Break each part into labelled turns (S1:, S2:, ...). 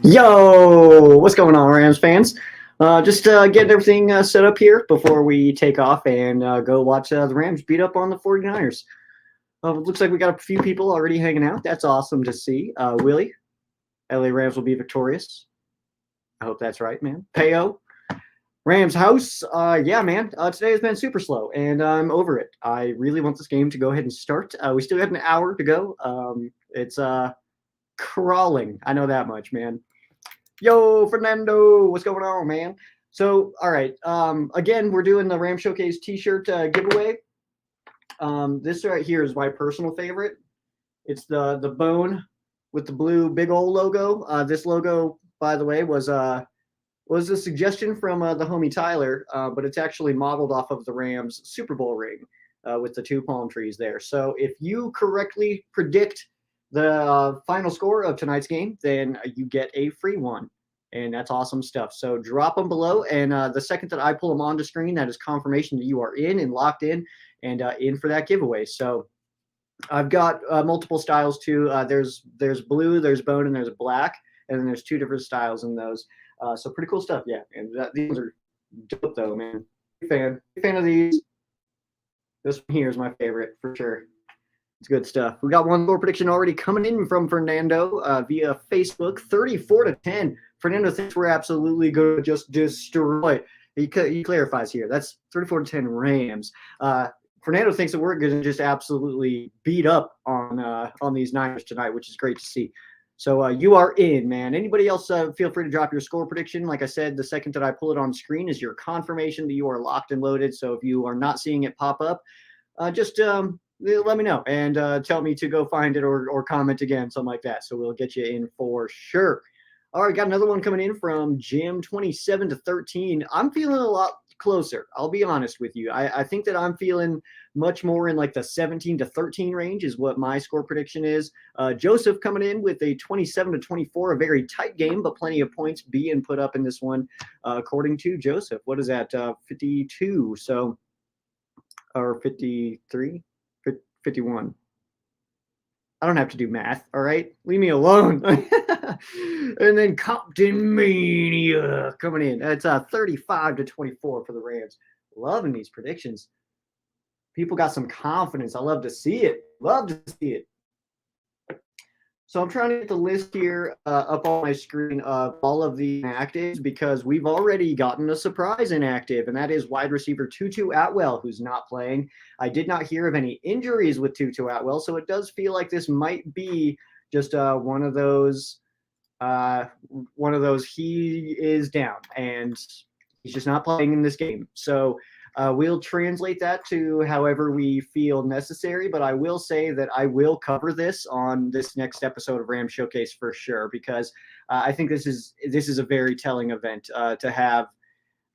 S1: Yo, what's going on, Rams fans? Just getting everything set up here before we take off and go watch the Rams beat up on the 49ers. Looks like we got a few people already hanging out. That's awesome to see. Willie, LA Rams will be victorious. I hope that's right, man. Peo, Rams house. Yeah, man. Today has been super slow, and I'm over it. I really want this game to go ahead and start. We still have an hour to go. It's crawling. I know that much, man. Yo, Fernando, what's going on, man? So, all right. Again, we're doing the Ram Showcase T-shirt giveaway. This right here is my personal favorite. It's the bone with the blue big old logo. This logo, by the way, was a suggestion from the homie Tyler, but it's actually modeled off of the Rams Super Bowl ring with the two palm trees there. So, if you correctly predict the final score of tonight's game, then you get a free one. And that's awesome stuff. So drop them below. And the second that I pull them onto screen, that is confirmation that you are in and locked in and in for that giveaway. So I've got multiple styles too. There's blue, there's bone, and there's black. And then there's two different styles in those. So pretty cool stuff. Yeah. And these are dope though, man. Big fan of these. This one here is my favorite for sure. It's good stuff. We got one more prediction already coming in from Fernando via Facebook, 34-10. Fernando thinks we're absolutely going to just destroy. He clarifies here. That's 34-10 Rams. Fernando thinks that we're going to just absolutely beat up on these Niners tonight, which is great to see. So you are in, man. Anybody else, feel free to drop your score prediction. Like I said, the second that I pull it on screen is your confirmation that you are locked and loaded. So if you are not seeing it pop up, just let me know and tell me to go find it or comment again, something like that. So we'll get you in for sure. All right, got another one coming in from Jim, 27-13. I'm feeling a lot closer. I'll be honest with you. I think that I'm feeling much more in like the 17-13 range is what my score prediction is. Joseph coming in with a 27-24, a very tight game, but plenty of points being put up in this one, according to Joseph. What is that? 52. So, or 53? 51. I don't have to do math, all right? Leave me alone. And then Compton Mania coming in. It's 35-24 for the Rams. Loving these predictions. People got some confidence. I love to see it. Love to see it. So I'm trying to get the list here up on my screen of all of the inactives because we've already gotten a surprise inactive, and that is wide receiver Tutu Atwell, who's not playing. I did not hear of any injuries with Tutu Atwell, so it does feel like this might be just one of those he is down, and he's just not playing in this game. So we'll translate that to however we feel necessary, but I will say that I will cover this on this next episode of Ram Showcase for sure, because I think this is a very telling event to have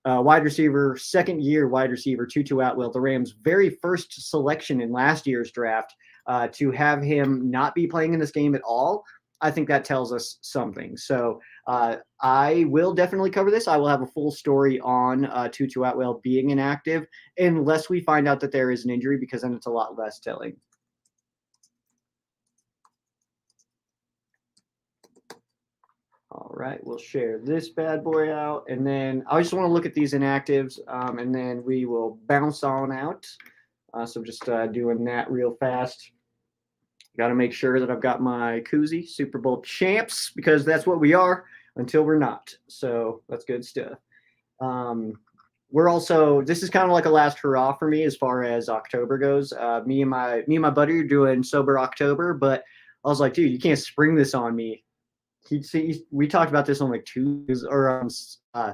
S1: second-year wide receiver Tutu Atwell, the Rams' very first selection in last year's draft, to have him not be playing in this game at all. I think that tells us something. So I will definitely cover this. I will have a full story on Tutu Atwell being inactive, unless we find out that there is an injury, because then it's a lot less telling. All right, we'll share this bad boy out, and then I just want to look at these inactives, and then we will bounce on out. So just doing that real fast. Got to make sure that I've got my koozie, Super Bowl champs, because that's what we are until we're not. So that's good stuff. We're also, this is kind of like a last hurrah for me as far as October goes. Me and my buddy are doing Sober October, but I was like, dude, you can't spring this on me. We talked about this on like Tuesday or on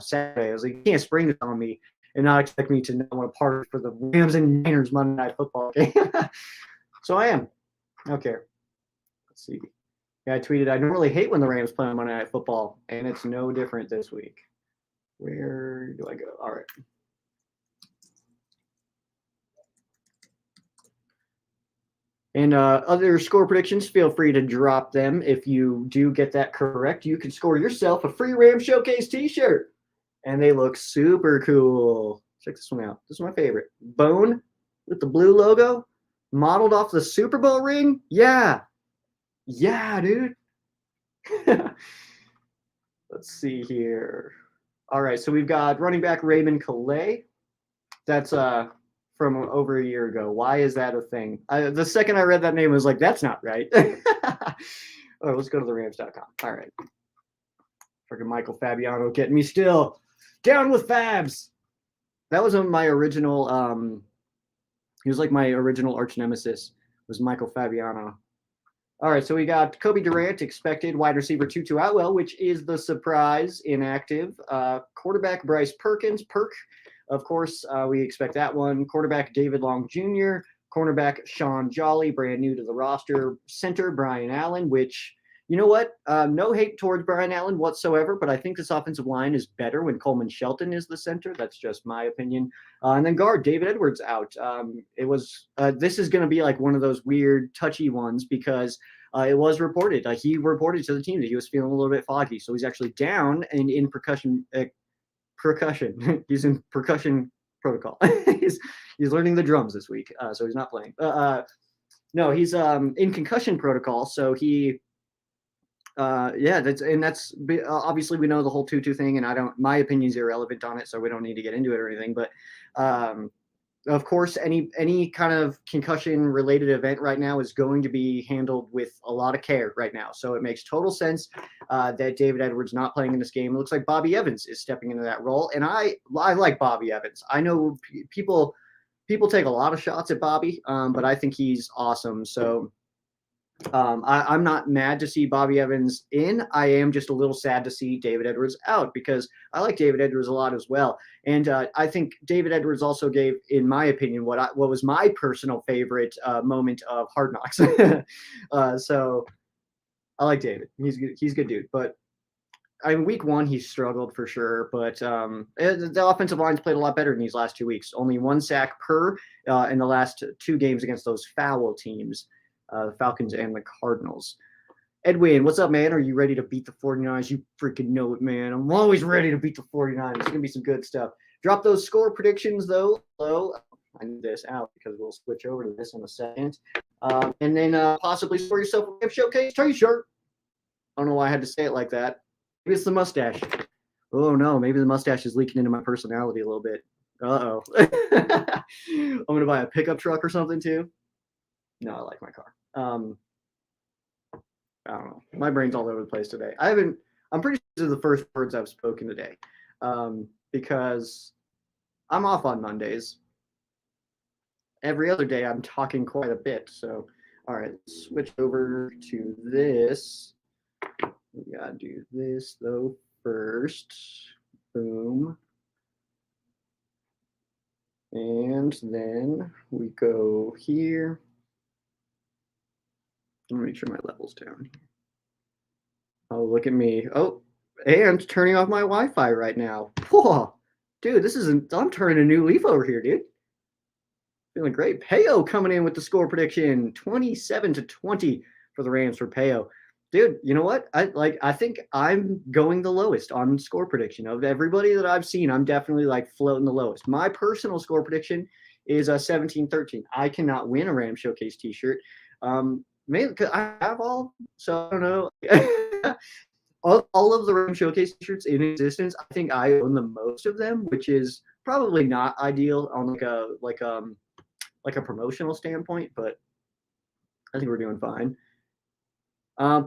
S1: Saturday. I was like, you can't spring this on me and not expect me to not want to party for the Rams and Niners Monday Night Football game. So I am. I don't care. Let's see. Yeah, I tweeted, I normally hate when the Rams play on Monday Night Football, and it's no different this week. Where do I go? All right. And other score predictions, feel free to drop them. If you do get that correct, you can score yourself a free Ram Showcase t-shirt. And they look super cool. Check this one out. This is my favorite. Bone with the blue logo. Modeled off the Super Bowl ring? Yeah. Yeah, dude. Let's see here. All right, so we've got running back Raymond Calais. That's from over a year ago. Why is that a thing? The second I read that name, I was like, that's not right. All right, let's go to the Rams.com. All right. Freaking Michael Fabiano getting me still. Down with Fabs. That was my original, he was like my original arch nemesis, was Michael Fabiano. All right, so we got Kobe Durant expected, wide receiver Tutu Atwell, which is the surprise, inactive. Quarterback Bryce Perkins, of course, we expect that one. Quarterback David Long Jr., cornerback Sean Jolly, brand new to the roster. Center Brian Allen, which, you know what? No hate towards Brian Allen whatsoever, but I think this offensive line is better when Coleman Shelton is the center. That's just my opinion. And then guard David Edwards out. This is going to be like one of those weird touchy ones because it was reported. He reported to the team that he was feeling a little bit foggy, so he's actually down and in percussion. He's in percussion protocol. he's learning the drums this week, so he's not playing. No, he's in concussion protocol, so he. That's obviously we know the whole Tutu thing, and my opinion's irrelevant on it, so we don't need to get into it or anything. But of course, any kind of concussion related event right now is going to be handled with a lot of care right now. So it makes total sense that David Edwards not playing in this game. It looks like Bobby Evans is stepping into that role, and I like Bobby Evans. I know people take a lot of shots at Bobby, but I think he's awesome. So. I'm not mad to see Bobby Evans in. I am just a little sad to see David Edwards out because I like David Edwards a lot as well. And I think David Edwards also gave, in my opinion, what was my personal favorite moment of Hard Knocks. So I like David. He's a good dude. But week one, he struggled for sure. But the offensive line's played a lot better in these last 2 weeks. Only 1 sack per in the last 2 games against those foul teams. The Falcons and the Cardinals. Edwin, what's up, man? Are you ready to beat the 49ers? You freaking know it, man. I'm always ready to beat the 49ers. It's going to be some good stuff. Drop those score predictions, though. I need this out because we'll switch over to this in a second. And then possibly score yourself a gift showcase t-shirt. I don't know why I had to say it like that. Maybe it's the mustache. Oh, no. Maybe the mustache is leaking into my personality a little bit. Uh-oh. I'm going to buy a pickup truck or something, too. No, I like my car. I don't know. My brain's all over the place today. I'm pretty sure these are the first words I've spoken today because I'm off on Mondays. Every other day I'm talking quite a bit. So, all right, switch over to this. We got to do this, though, first. Boom. And then we go here. Let me make sure my level's down. Oh, look at me. Oh, and turning off my Wi-Fi right now. Whoa, dude, I'm turning a new leaf over here, dude. Feeling great. Peo coming in with the score prediction, 27-20 for the Rams for Peo. Dude, you know what? I think I'm going the lowest on score prediction. Of everybody that I've seen, I'm definitely like floating the lowest. My personal score prediction is 17-13. I cannot win a Rams Showcase t-shirt. Maybe because I have all, so I don't know. all of the Ram Showcase shirts in existence, I think I own the most of them, which is probably not ideal on like a promotional standpoint, but I think we're doing fine.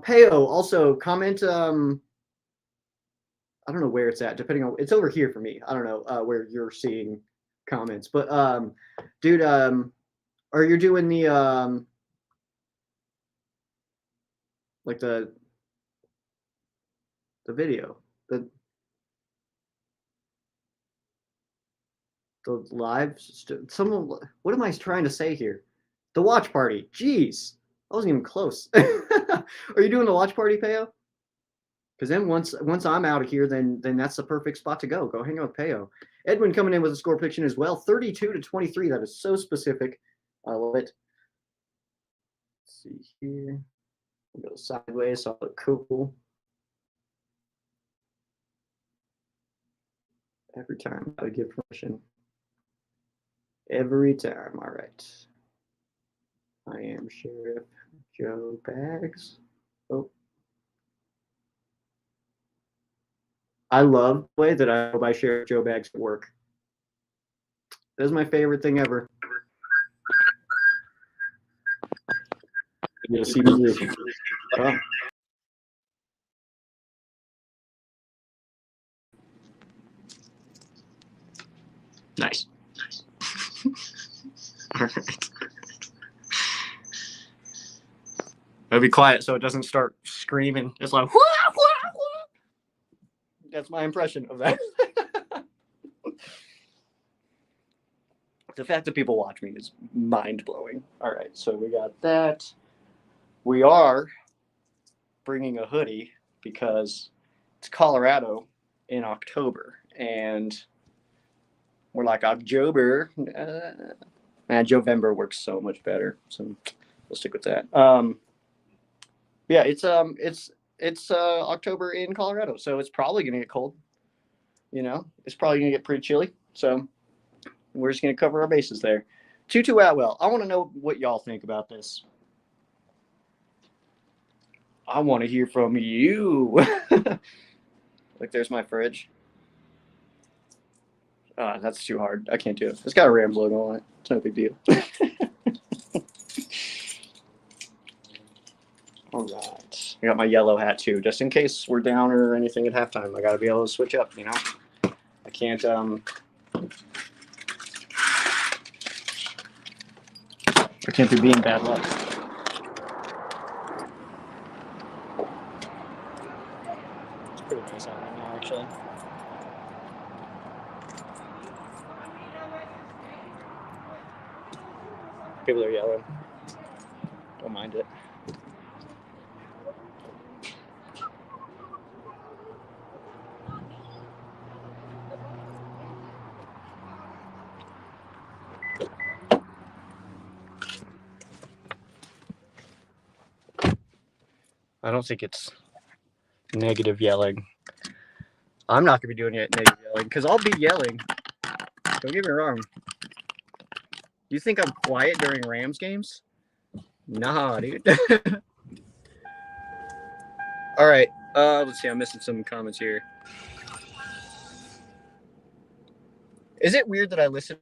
S1: Peo also comment. I don't know where it's at. Depending on, it's over here for me. I don't know where you're seeing comments, but dude, are you doing the like the video, the live, what am I trying to say here? The watch party. Jeez, I wasn't even close. Are you doing the watch party, Peo? Because then once I'm out of here, then that's the perfect spot to go. Go hang out with Peo. Edwin coming in with a score prediction as well, 32-23. That is so specific. I love it. Let's see here. We'll go sideways, so I look cool. Every time, gotta give permission. Every time. All right. I am Sheriff Joe Bags. Oh. I love the way that I hope I share Joe bags at work. That's my favorite thing ever. You'll see me. Oh.
S2: Nice. All right. It'll be quiet so it doesn't start screaming. It's like, wah, wah, wah. That's my impression of that. The fact that people watch me is mind-blowing. All right, so we got that. We are bringing a hoodie because it's Colorado in October, and we're like October. Jovember works so much better, so we'll stick with that. Yeah, it's October in Colorado, so it's probably gonna get cold. It's probably gonna get pretty chilly. So we're just gonna cover our bases there. Tutu Atwell, I want to know what y'all think about this. I want to hear from you. Like, there's my fridge. That's too hard. I can't do it. It's got a Rams logo on it. It's no big deal. All right. I got my yellow hat too, just in case we're down or anything at halftime. I got to be able to switch up, I can't. I can't be being bad luck. It's pretty nice out right now, actually. People are yelling. Don't mind it. I don't think it's negative yelling. I'm not going to be doing it negative yelling because I'll be yelling. Don't get me wrong. You think I'm quiet during Rams games? Nah, dude. All right. Let's see. I'm missing some comments here. Is it weird that I listen?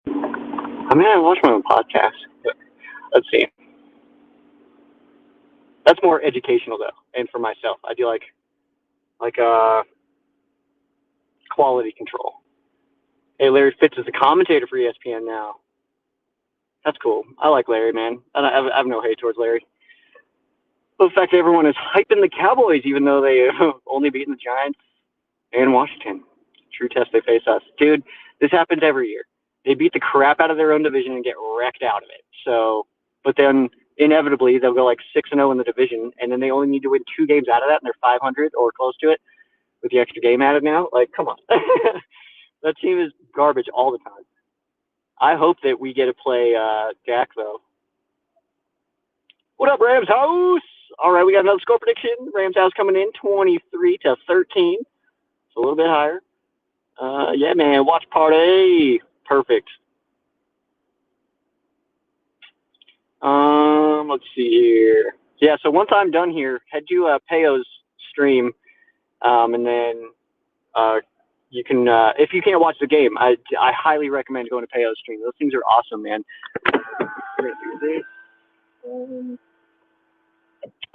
S3: I mean, I watch my own podcast. But let's see. That's more educational though, and for myself, I do like quality control. Hey, Larry Fitz is a commentator for ESPN now. That's cool. I like Larry, man. I have no hate towards Larry. But the fact that everyone is hyping the Cowboys, even though they only beaten the Giants and Washington. True test they face us. Dude, this happens every year. They beat the crap out of their own division and get wrecked out of it. So, but then inevitably they'll go like 6-0 in the division, and then they only need to win 2 games out of that, and they're 500 or close to it with the extra game added now. Like, come on. That team is garbage all the time. I hope that we get to play Dak, though. What up, Rams House? All right, we got another score prediction. Rams House coming in 23-13. It's a little bit higher. Yeah, man, watch party. Perfect. Let's see here. Yeah, so once I'm done here, head to Peyo's stream, and then you can, if you can't watch the game, I highly recommend going to Peyo's stream. Those things are awesome, man. We're gonna do this.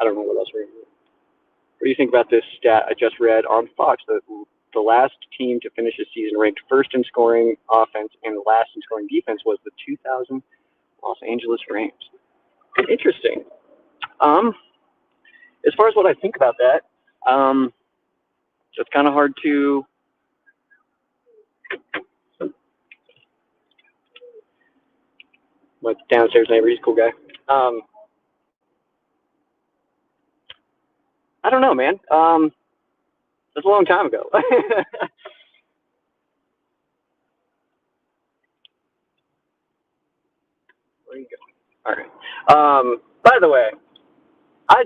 S3: I don't know what else we're gonna do. What do you think about this stat I just read on Fox? The last team to finish the season ranked first in scoring offense and last in scoring defense was the 2000 Los Angeles Rams. Interesting. As far as what I think about that, it's kind of hard to. My downstairs neighbor, he's a cool guy. I don't know, man. That's a long time ago. Where are you going? All right. By the way, I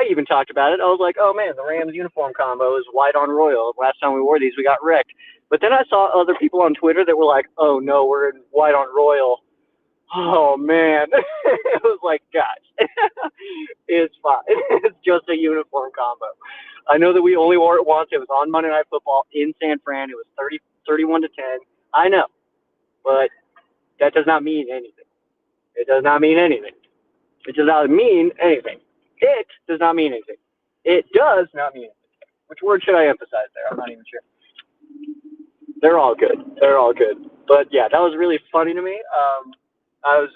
S3: even talked about it. I was like, oh man, the Rams uniform combo is white on royal. Last time we wore these, we got wrecked. But then I saw other people on Twitter that were like, oh no, we're in white on royal. Oh man, it was like, guys, it's fine. It's just a uniform combo. I know that we only wore it once. It was on Monday Night Football in San Fran. It was 31 to 10. I know, but that does not mean anything. It does not mean anything. It does not mean anything. It does not mean anything. It does not mean anything. Which word should I emphasize there? I'm not even sure. They're all good. They're all good. But yeah, that was really funny to me. I was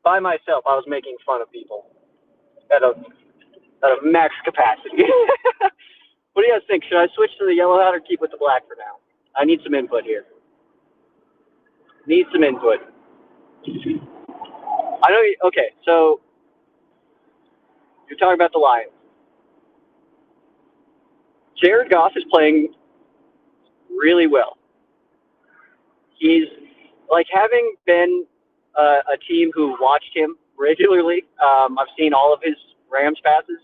S3: by myself. I was making fun of people at a max capacity. What do you guys think? Should I switch to the yellow hat or keep with the black for now? I need some input here. Need some input. I know. Okay, so you're talking about the Lions. Jared Goff is playing really well. He's like, having been a team who watched him regularly. I've seen all of his Rams passes.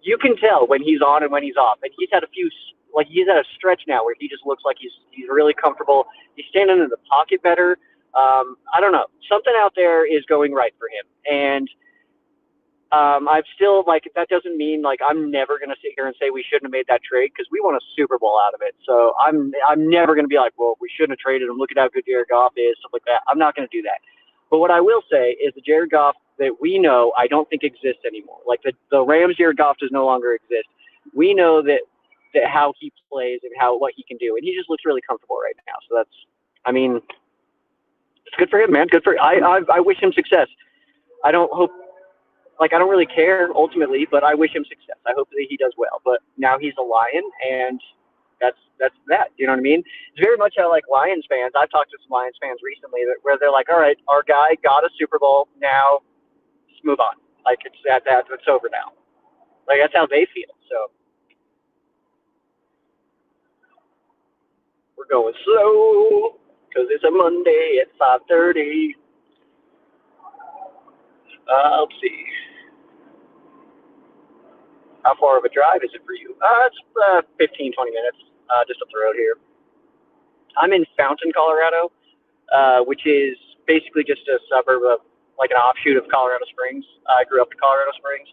S3: You can tell when he's on and when he's off. And he's had he's at a stretch now where he just looks like he's really comfortable. He's standing in the pocket better. I don't know. Something out there is going right for him. And I've still, that doesn't mean, I'm never going to sit here and say we shouldn't have made that trade, because we won a Super Bowl out of it. So I'm never going to be like, well, we shouldn't have traded him. Look at how good Jared Goff is, stuff like that. I'm not going to do that. But what I will say is the Jared Goff that we know, I don't think exists anymore. Like the Rams Jared Goff does no longer exist. We know that how he plays and what he can do, and he just looks really comfortable right now. So it's good for him, man. Good for I wish him success. I don't really care ultimately, but I wish him success. I hope that he does well. But now he's a Lion, and that's that. You know what I mean? It's very much how Lions fans. I've talked to some Lions fans recently where they're like, all right, our guy got a Super Bowl. Now just move on. It's over now. That's how they feel. So we're going slow because it's a Monday at 5:30. Let's see. How far of a drive is it for you? It's 15, 20 minutes, just up the road here. I'm in Fountain, Colorado, which is basically just a suburb of, an offshoot of Colorado Springs. I grew up in Colorado Springs.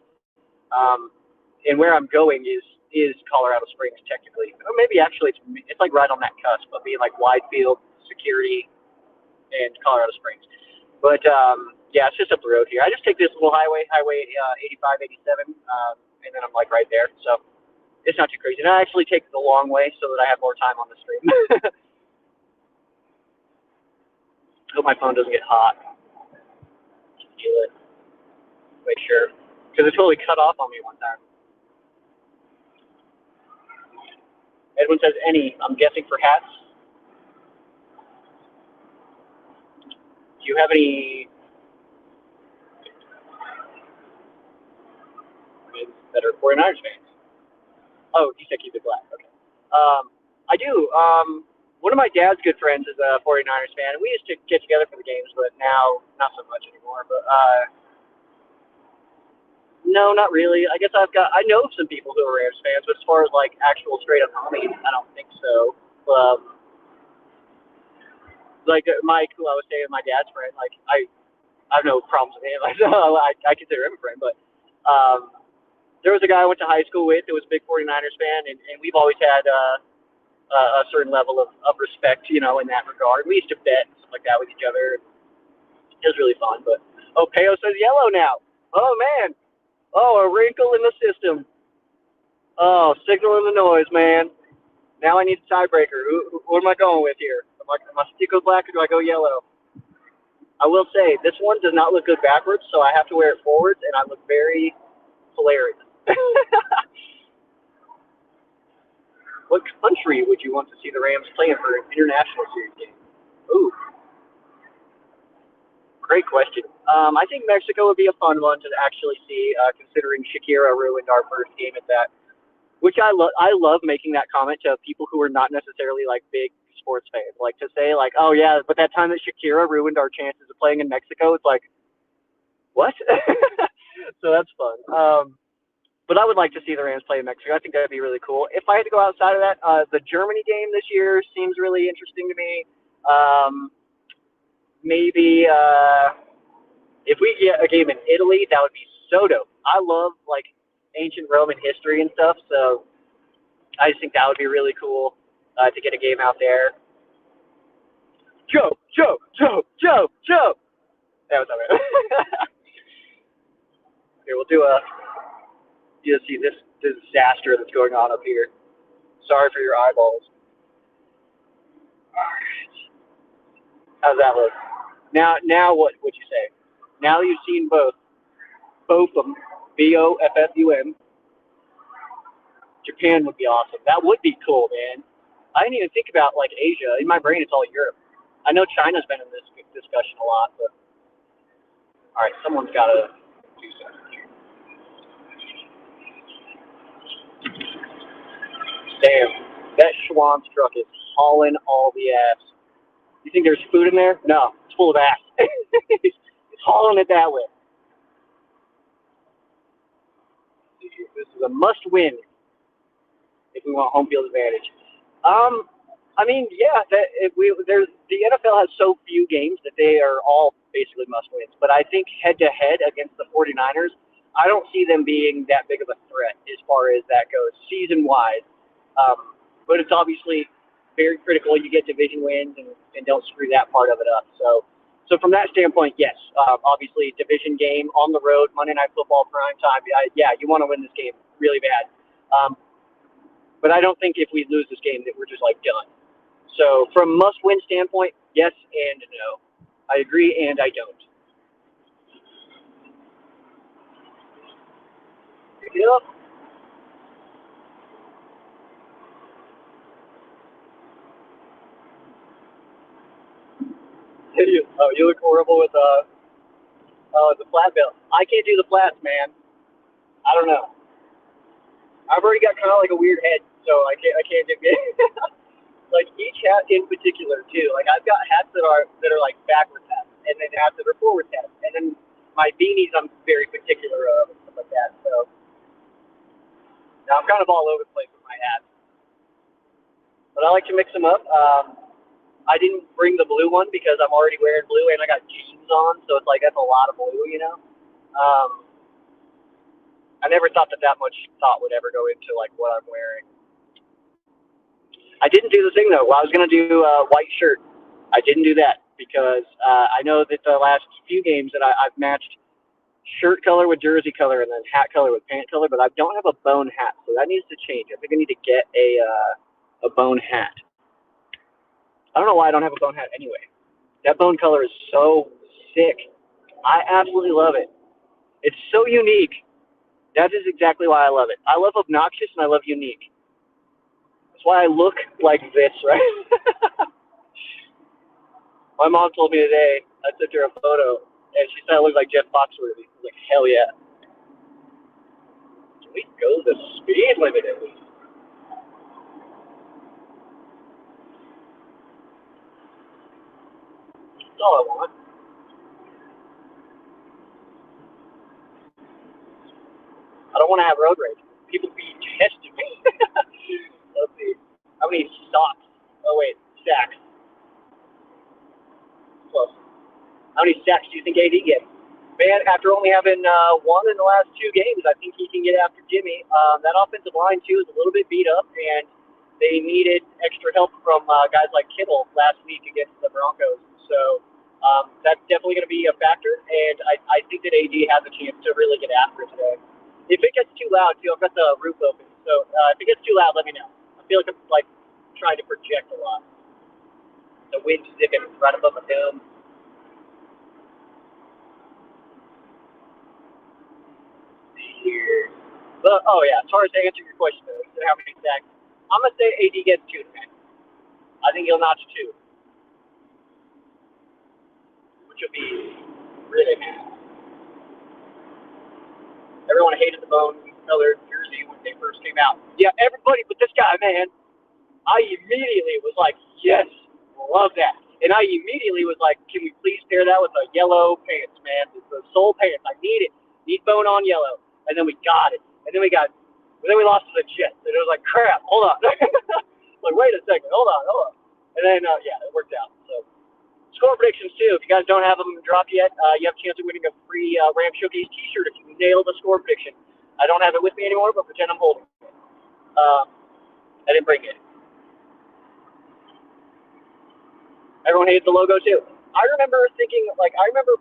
S3: And where I'm going is Colorado Springs, technically. Or maybe actually it's right on that cusp of being Widefield, Security, and Colorado Springs. But, yeah, it's just up the road here. I just take this little highway 85, 87, and then I'm right there. So it's not too crazy. And I actually take the long way so that I have more time on the stream. Hope my phone doesn't get hot. Feel it. Make sure. Because it totally cut off on me one time. Edwin says any. I'm guessing for hats. Do you have any that are 49ers fans? Oh, you said keep it black. Okay. I do. One of my dad's good friends is a 49ers fan. We used to get together for the games, but now not so much anymore. But no, not really. I guess I know some people who are Rams fans, but as far as actual straight up homies, I don't think so. Mike, who I was saying, my dad's friend, I have no problems with him. I consider him a friend, but there was a guy I went to high school with who was a big 49ers fan, and we've always had a certain level of respect, in that regard. We used to bet and stuff like that with each other. It was really fun. But Peo says yellow now. Oh man. Oh, a wrinkle in the system. Oh, signal in the noise, man. Now I need a tiebreaker. What am I going with here? Am I stick with black or do I go yellow? I will say this one does not look good backwards, so I have to wear it forwards, and I look very hilarious. What country would you want to see the Rams playing for an international series game? Ooh, great question. I think Mexico would be a fun one to actually see, considering Shakira ruined our first game at that. Which I love making that comment to people who are not necessarily big sports fans. To say oh yeah, but that time that Shakira ruined our chances of playing in Mexico, it's what? So that's fun. But I would like to see the Rams play in Mexico. I think that'd be really cool. If I had to go outside of that, the Germany game this year seems really interesting to me. maybe if we get a game in Italy, that would be so dope. I love like ancient Roman history and stuff, so I just think that would be really cool to get a game out there. Joe. That was all right. Here, we'll do you see this disaster that's going on up here. Sorry for your eyeballs. All right. How's that look? Now what would you say? Now that you've seen both of them, BOFFUM, Japan would be awesome. That would be cool, man. I didn't even think about like Asia. In my brain, it's all Europe. I know China's been in this discussion a lot, but all right, someone's got to do something here. Damn, that Schwann's truck is hauling all the ass. You think there's food in there? No, it's full of ass. It's hauling it that way. This is a must-win if we want home field advantage. I mean, yeah, the NFL has so few games that they are all basically must-wins. But I think head-to-head against the 49ers, I don't see them being that big of a threat as far as that goes season-wise. But it's obviously very critical you get division wins and don't screw that part of it up. So from that standpoint, yes, obviously division game on the road, Monday Night Football prime time. Yeah, you want to win this game really bad. But I don't think if we lose this game that we're just like done. So from must-win standpoint, yes and no. I agree and I don't. Yep. You look horrible with the flat belt. I can't do the flats, man. I don't know. I've already got kind of like a weird head, so I can't do it. Like each hat in particular too. Like I've got hats that are like backwards hats, and then hats that are forward hats, and then my beanies I'm very particular of and stuff like that. So now I'm kind of all over the place with my hats, but I like to mix them up. I didn't bring the blue one because I'm already wearing blue and I got jeans on, so it's like that's a lot of blue, you know. I never thought that much thought would ever go into like what I'm wearing. I didn't do the thing though. Well, I was gonna do a white shirt. I didn't do that because I know that the last few games that I've matched shirt color with jersey color and then hat color with pant color, but I don't have a bone hat, so that needs to change. I think I need to get a bone hat. I don't know why I don't have a bone hat anyway. That bone color is so sick. I absolutely love it. It's so unique. That is exactly why I love it. I love obnoxious and I love unique. That's why I look like this, right? My mom told me today, I sent her a photo, and she said I look like Jeff Foxworthy. I was like, hell yeah. Can we go the speed limit at least? That's all I want. I don't want to have road rage. People be testing me. Let's see. How many stops? Oh, wait. Sacks. Close. How many sacks do you think AD gets? Man, after only having one in the last two games, I think he can get after Jimmy. That offensive line, too, is a little bit beat up, and they needed extra help from guys like Kittle last week against the Broncos. So that's definitely going to be a factor, and I think that AD has a chance to really get after it today. If it gets too loud, too, I've got the roof open. So if it gets too loud, let me know. I feel like I'm like trying to project a lot. The wind's zipping right above my dome. Here. But, oh yeah, as far as to answer your question though, how many sacks? I'm gonna say AD gets 2 tonight. I think he'll notch 2, which will be really bad. Everyone hated the bone colored jersey when they first came out. Yeah, everybody but this guy, man. I immediately was like, yes, love that. And I immediately was like, can we please pair that with the yellow pants, man? The soul pants. I need it. Need bone on yellow. And then we got it. And then we lost to the Jets. And it was like, crap, hold on. Like, wait a second. Hold on. And then, yeah, it worked out. So Score predictions, too. If you guys don't have them dropped yet, you have a chance of winning a free Ram Showcase t-shirt if you nail the score prediction. I don't have it with me anymore, but pretend I'm holding it. I didn't bring it. Everyone hates the logo, too. I remember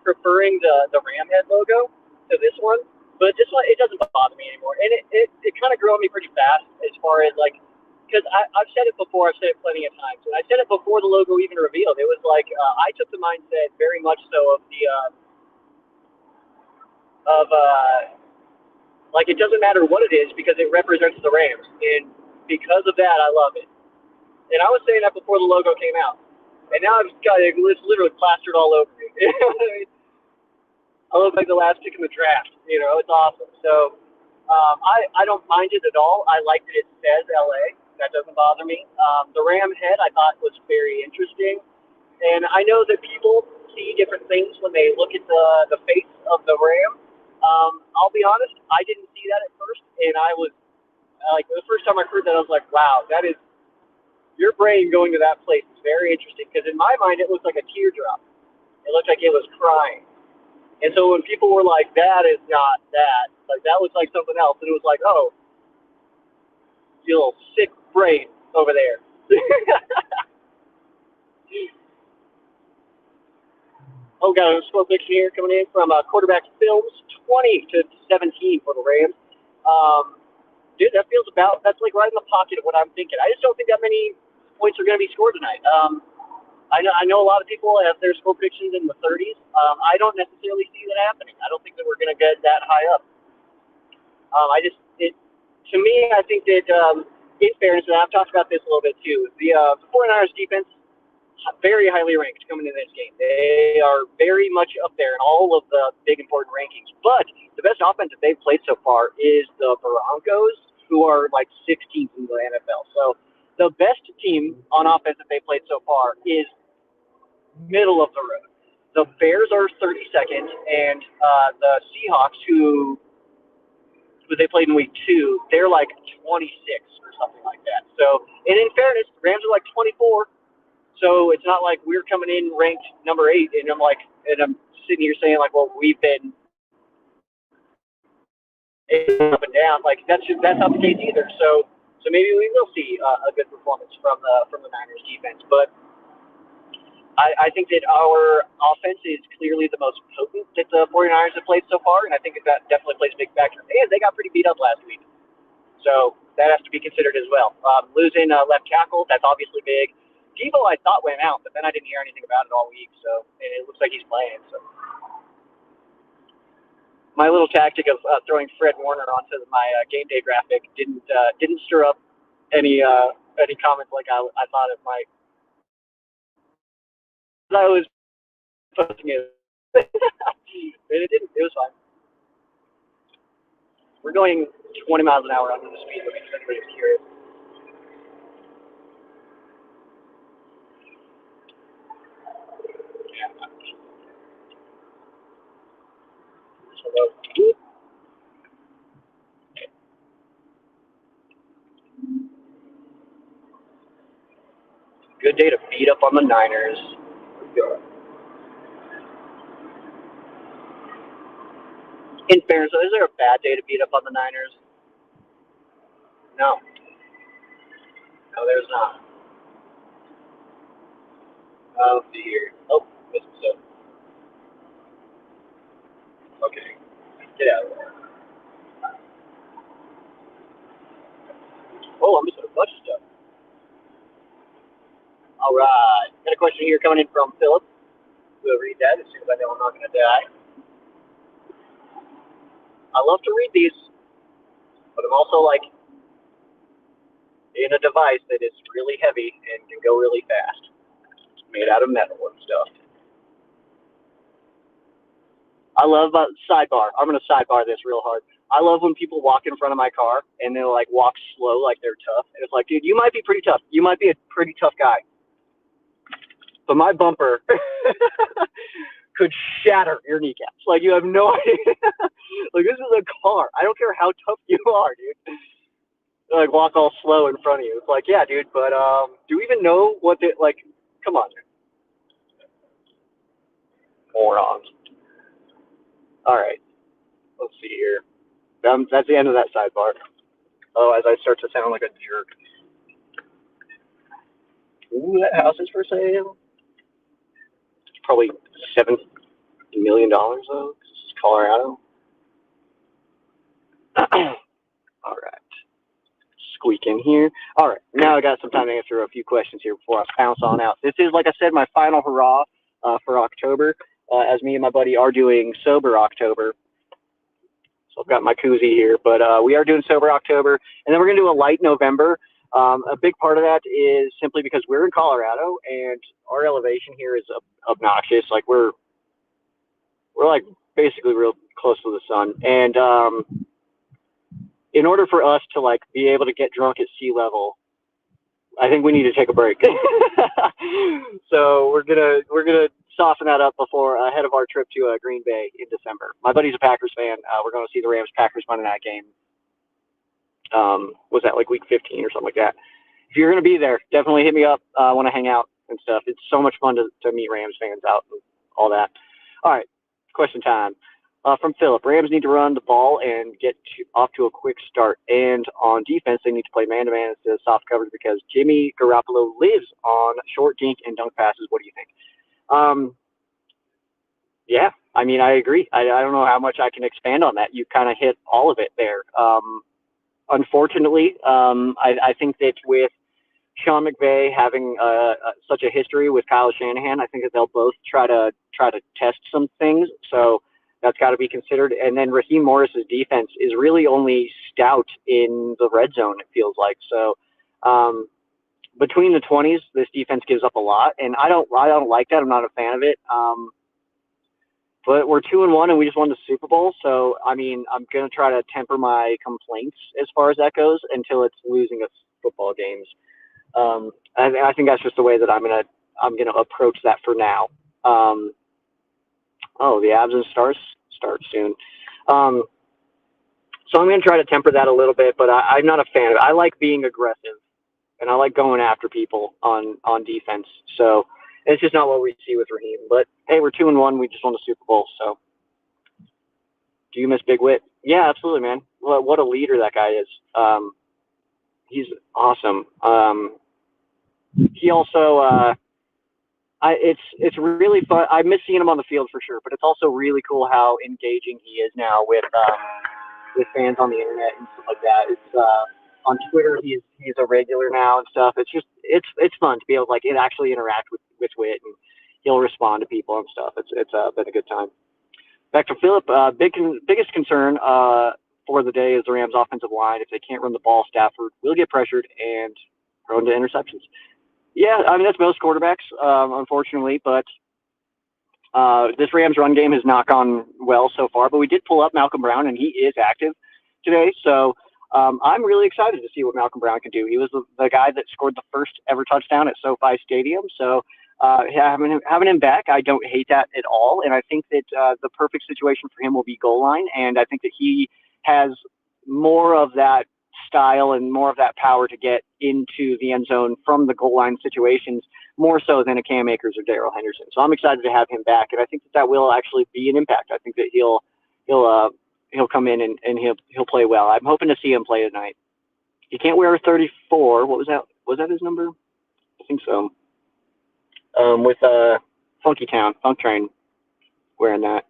S3: preferring the Ram head logo to this one, but this one, it doesn't bother me anymore. And it kind of grew on me pretty fast as far as, like, because I've said it before, I've said it plenty of times, and I said it before the logo even revealed. It was like, I took the mindset very much so of like, it doesn't matter what it is because it represents the Rams, and because of that, I love it. And I was saying that before the logo came out, and now I've got it literally plastered all over me. I look like the last pick in the draft, it's awesome. So, I don't mind it at all. I like that it says LA. That doesn't bother me. The Ram head I thought was very interesting. And I know that people see different things when they look at the face of the Ram. I'll be honest, I didn't see that at first. And I was, like, the first time I heard that, I was like, wow, that is, your brain going to that place is very interesting. Because in my mind, it looked like a teardrop. It looked like it was crying. And so when people were like, that is not that, like, that looks like something else. And it was like, oh, you little sick brain over there. Oh, got a score prediction here coming in from quarterback Films, 20-17 for the Rams. Dude, that's like right in the pocket of what I'm thinking. I just don't think that many points are going to be scored tonight. I know a lot of people have their score predictions in the 30s. I don't necessarily see that happening. I don't think that we're going to get that high up. To me, I think that, in fairness, and I've talked about this a little bit too, the 49ers defense, very highly ranked coming into this game. They are very much up there in all of the big important rankings. But the best offense that they've played so far is the Broncos, who are like 16th in the NFL. So the best team on offense that they've played so far is middle of the road. The Bears are 32nd, and the Seahawks, who they played in week 2, they're like 26 or something like that. So, and in fairness, the Rams are like 24. So it's not like we're coming in ranked number 8, and I'm sitting here saying like, well, we've been up and down. Like that's not the case either. So maybe we will see a good performance from the Niners defense. But I think that our offense is clearly the most potent that the 49ers have played so far, and I think that definitely plays a big factor. And they got pretty beat up last week, so that has to be considered as well. Losing left tackle, that's obviously big. Devo, I thought, went out, but then I didn't hear anything about it all week, so and it looks like he's playing. So my little tactic of throwing Fred Warner onto my game day graphic didn't stir up any comments like I thought it might. I was posting it, and it didn't. It was fine. We're going 20 miles an hour under the speed limit. If anybody's curious. Good day to beat up on the Niners. In fairness, is there a bad day to beat up on the Niners? No. No, there's not. Oh, dear. Oh, missed it. Okay. Get out of there. Oh, I'm missing a bunch of stuff. All right. Got a question here coming in from Philip. We'll read that as soon as I know I'm not going to die. I love to read these, but I'm also like in a device that is really heavy and can go really fast. It's made out of metal and stuff. I love sidebar. I'm going to sidebar this real hard. I love when people walk in front of my car and they'll like walk slow like they're tough. And it's like, dude, you might be pretty tough. You might be a pretty tough guy. But my bumper could shatter your kneecaps. Like, you have no idea. Like, this is a car. I don't care how tough you are, dude. They, like, walk all slow in front of you. It's like, yeah, dude, but do we even know what they, like, come on, dude. Morons. All right. Let's see here. That's the end of that sidebar. Oh, as I start to sound like a jerk. Ooh, that house is for sale. It's probably $7 million though. This is Colorado. All right. Squeak in here. All right. Now I got some time to answer a few questions here before I bounce on out. This is, like I said, my final hurrah for October, as me and my buddy are doing Sober October. So I've got my koozie here, but we are doing Sober October, and then we're going to do a light November. A big part of that is simply because we're in Colorado, and our elevation here is obnoxious. Like we're like basically real close to the sun, and in order for us to like be able to get drunk at sea level, I think we need to take a break. So we're gonna soften that up before ahead of our trip to Green Bay in December. My buddy's a Packers fan. We're going to see the Rams Packers Monday night game. Was that like week 15 or something like that? If you're going to be there, definitely hit me up. I want to hang out and stuff. It's so much fun to meet Rams fans out and all that. All right, question time. From Philip, Rams need to run the ball and get off to a quick start. And on defense, they need to play man-to-man instead of soft coverage because Jimmy Garoppolo lives on short dink and dunk passes. What do you think? Yeah, I mean, I agree. I don't know how much I can expand on that. You kind of hit all of it there. Unfortunately, I think that with Sean McVay having such a history with Kyle Shanahan, I think that they'll both try to test some things. So that's got to be considered. And then Raheem Morris's defense is really only stout in the red zone, it feels like. So between the 20s, this defense gives up a lot, and I don't like that. I'm not a fan of it. But we're 2-1, and we just won the Super Bowl. So I mean, I'm gonna try to temper my complaints as far as that goes until it's losing us football games. I think that's just the way that I'm gonna approach that for now. Oh, the Abs and Stars start soon. So I'm gonna try to temper that a little bit, but I'm not a fan of it. I like being aggressive, and I like going after people on defense. So it's just not what we see with Raheem. But hey, we're 2-1. We just won the Super Bowl. So do you miss Big Wit? Yeah, absolutely, man. What a leader that guy is. He's awesome. He also it's really fun. I miss seeing him on the field for sure, but it's also really cool how engaging he is now with fans on the internet and stuff like that. It's on Twitter, he's a regular now and stuff. It's just it's fun to be able to like actually interact with Wit, and he'll respond to people and stuff. It's been a good time. Back to Philip. Biggest concern for the day is the Rams' offensive line. If they can't run the ball, Stafford will get pressured and prone to interceptions. Yeah, I mean that's most quarterbacks, unfortunately, but this Rams run game has not gone well so far. But we did pull up Malcolm Brown, and he is active today, so. I'm really excited to see what Malcolm Brown can do. He was the guy that scored the first ever touchdown at SoFi Stadium. So having him back, I don't hate that at all. And I think that the perfect situation for him will be goal line. And I think that he has more of that style and more of that power to get into the end zone from the goal line situations, more so than a Cam Akers or Darrell Henderson. So I'm excited to have him back. And I think that will actually be an impact. I think that he'll come in and he'll play well. I'm hoping to see him play tonight. He can't wear a 34. What was that? Was that his number? I think so. With Funky Town, Funk Train, wearing that.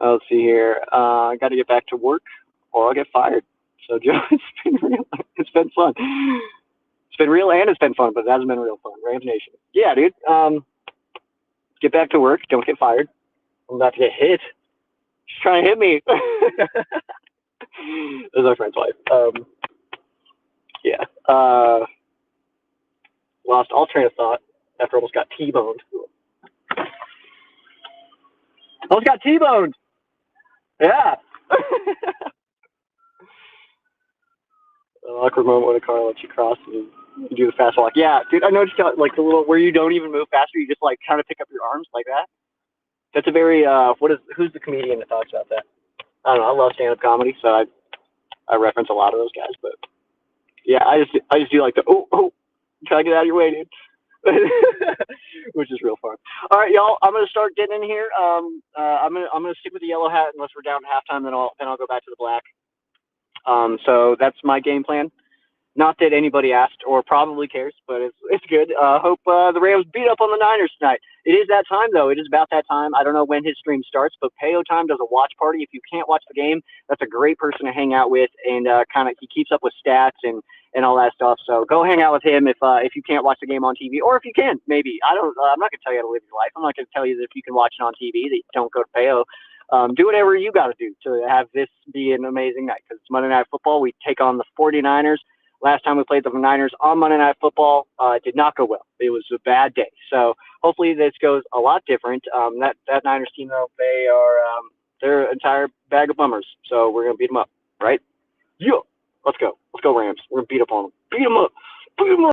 S3: Let's see here. I got to get back to work, or I'll get fired. So Joe, it's been real. It's been fun. It's been real and it's been fun, but it hasn't been real fun. Rams Nation. Yeah, dude. Get back to work. Don't get fired. I'm about to get hit. She's trying to hit me. This is my friend's wife. Yeah. Lost all train of thought after almost got T-boned. Almost got T-boned. Yeah. Awkward moment when a car lets you cross and you do the fast walk. Yeah, dude, I noticed like the little where you don't even move faster, you just like kind of pick up your arms like that. That's a very who's the comedian that talks about that? I don't know. I love stand-up comedy, so I reference a lot of those guys. But yeah, I just do like the oh try to get out of your way, dude. which is real fun. All right, y'all. I'm gonna start getting in here. I'm gonna stick with the yellow hat unless we're down at halftime. Then I'll go back to the black. So that's my game plan. Not that anybody asked or probably cares, but it's good. Hope the Rams beat up on the Niners tonight. It is that time, though. It is about that time. I don't know when his stream starts, but Peo Time does a watch party. If you can't watch the game, that's a great person to hang out with, and he keeps up with stats and all that stuff. So go hang out with him if you can't watch the game on TV, or if you can, maybe. I'm not gonna tell you how to live your life. I'm not gonna tell you that if you can watch it on TV that you don't go to Peo. Do whatever you got to do to have this be an amazing night, because it's Monday Night Football. We take on the 49ers. Last time we played the Niners on Monday Night Football, it did not go well. It was a bad day. So hopefully this goes a lot different. That Niners team, though, they're an entire bag of bummers. So we're going to beat them up, right? Yeah. Let's go. Let's go, Rams. We're going to beat up on them. Beat them up. Beat them up.